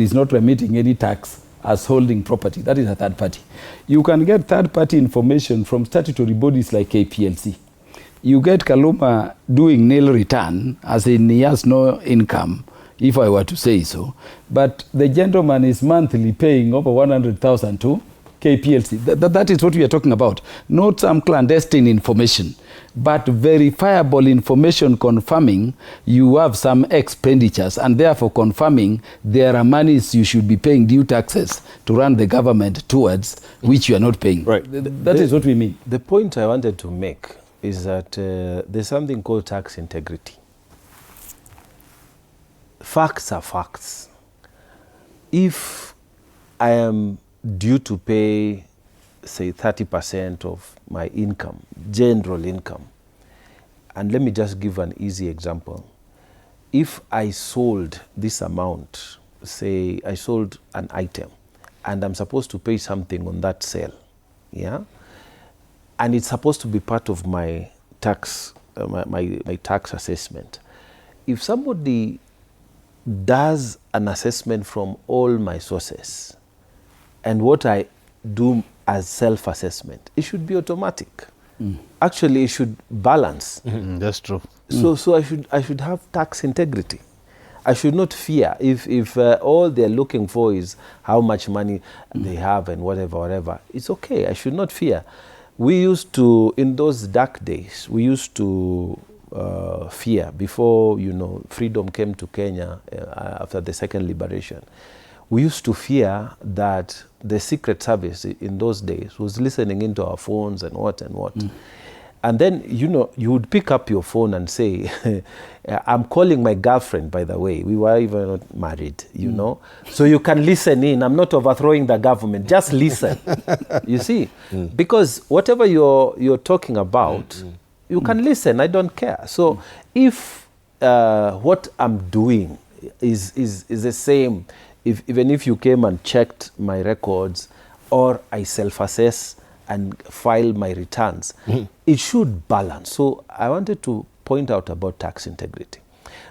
is not remitting any tax as holding property. That is a third party. You can get third party information from statutory bodies like KPLC. You get Kaluma doing nil return, as in he has no income, if I were to say so. But the gentleman is monthly paying over 100,000 to KPLC. That is what we are talking about. Not some clandestine information, but verifiable information confirming you have some expenditures and therefore confirming there are monies you should be paying due taxes to run the government towards which you are not paying. Right. That is what we mean. The point I wanted to make is that there's something called tax integrity. Facts are facts. If I am due to pay, say, 30% of my income, general income, and let me just give an easy example. If I sold this amount, say I sold an item, and I'm supposed to pay something on that sale, yeah, and it's supposed to be part of my tax, my tax assessment. If somebody does an assessment from all my sources, and what I do as self-assessment, it should be automatic. Actually, it should balance. That's true. So I should have tax integrity. I should not fear if all they're looking for is how much money they have and whatever. It's okay. I should not fear. We used to, in those dark days, we used to fear before, freedom came to Kenya after the second liberation. We used to fear that the Secret Service in those days was listening into our phones and what. And then, you would pick up your phone and say, I'm calling my girlfriend, by the way. We were even not married, So you can listen in. I'm not overthrowing the government. Just listen. You see? Because whatever you're talking about, you can listen. I don't care. So if what I'm doing is the same, even if you came and checked my records, or I self-assess and file my returns, it should balance. So I wanted to point out about tax integrity.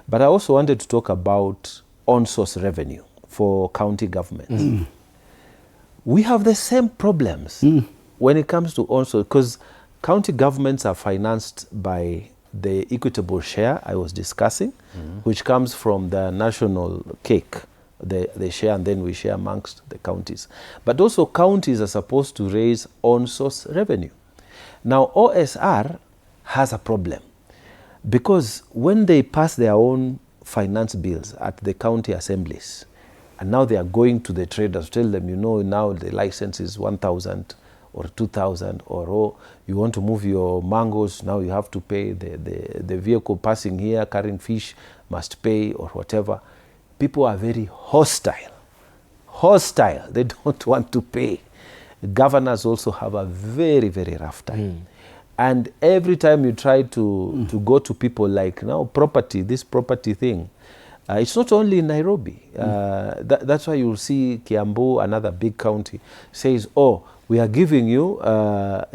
But I also wanted to talk about on-source revenue for county governments. We have the same problems when it comes to on-source, because county governments are financed by the equitable share I was discussing, which comes from the national cake. They share, and then we share amongst the counties. But also counties are supposed to raise on-source revenue. Now OSR has a problem, because when they pass their own finance bills at the county assemblies, and now they are going to the traders, tell them, now the license is 1,000 or 2,000, or you want to move your mangoes, now you have to pay, the vehicle passing here carrying fish must pay, or whatever. People are very hostile. They don't want to pay. Governors also have a very, very rough time. And every time you try to go to people like, now this property thing, it's not only in Nairobi. That's why you'll see Kiambu, another big county, says, we are giving you, a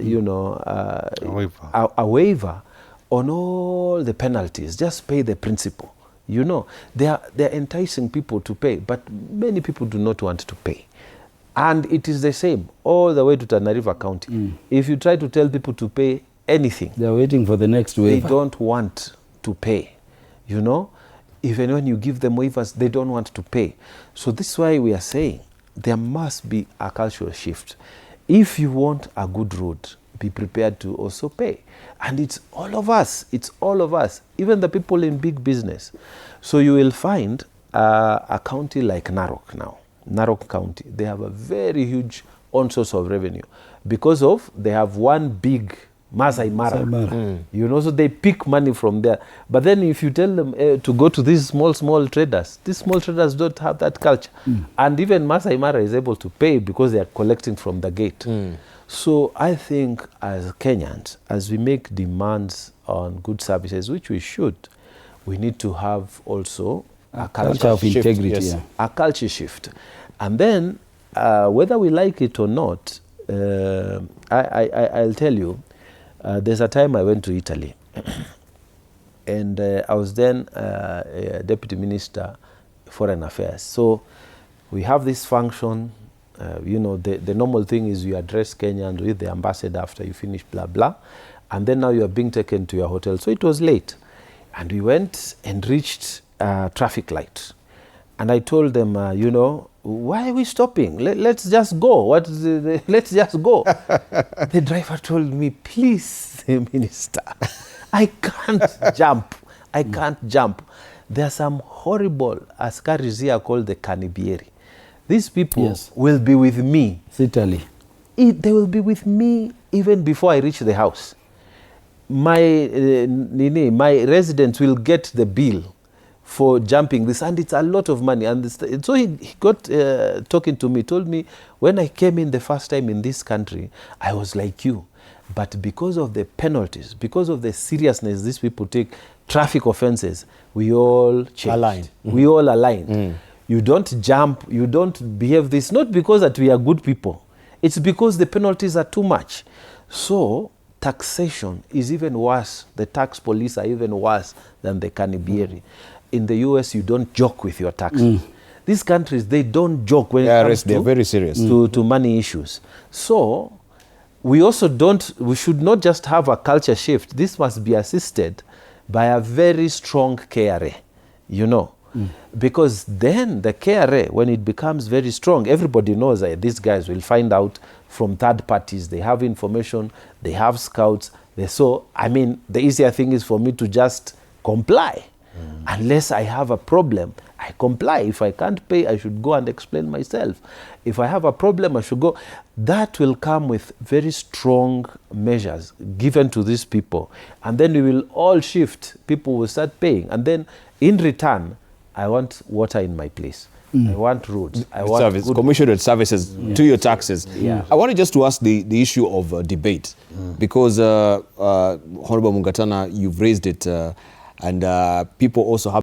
waiver on all the penalties. Just pay the principal. They're enticing people to pay, but many people do not want to pay. And it is the same all the way to Tana River County. If you try to tell people to pay anything, they're waiting for the next waiver. They don't want to pay. Even when you give them waivers, they don't want to pay. So this is why we are saying there must be a cultural shift. If you want a good road, be prepared to also pay. And it's all of us. Even the people in big business. So you will find a county like Narok now, Narok County, they have a very huge on-source of revenue because they have one big Masai Mara. So they pick money from there. But then if you tell them to go to these small traders, these small traders don't have that culture. And even Masai Mara is able to pay because they are collecting from the gate. So I think as Kenyans, as we make demands on good services, which we should, we need to have also a culture of integrity. Yes. A culture shift. And then, whether we like it or not, I'll tell you, there's a time I went to Italy, and I was then a Deputy Minister, Foreign Affairs. So we have this function. You know, the normal thing is you address Kenyans with the ambassador after you finish blah, blah. And then now you are being taken to your hotel. So it was late. And we went and reached a traffic light. And I told them, you know, why are we stopping? Let's just go. Let's just go. The driver told me, please, Minister, I can't jump. I can't jump. There are some horrible askaris here called the Canibieri. These people will be with me. Italy. They will be with me even before I reach the house. My residents will get the bill for jumping this, and it's a lot of money. And so he got talking to me, told me, when I came in the first time in this country, I was like you. But because of the penalties, because of the seriousness these people take, traffic offenses, we all changed. Aligned. We all aligned. You don't jump, you don't behave this, not because that we are good people. It's because the penalties are too much. So taxation is even worse. The tax police are even worse than the Canibieri. In the US, you don't joke with your taxes. These countries, they don't joke when it comes they're very serious. To money issues. So we also we should not just have a culture shift. This must be assisted by a very strong KRA, you know. Because then the KRA, when it becomes very strong, everybody knows that these guys will find out from third parties. They have information, they have scouts. So, I mean, the easier thing is for me to just comply. Unless I have a problem, I comply. If I can't pay, I should go and explain myself. If I have a problem, I should go. That will come with very strong measures given to these people. And then we will all shift. People will start paying. And then in return, I want water in my place. I want roads. I want commissioned services to your taxes. I wanted just to ask the issue of debate, because Honorable Mungatana, you've raised it, and people also have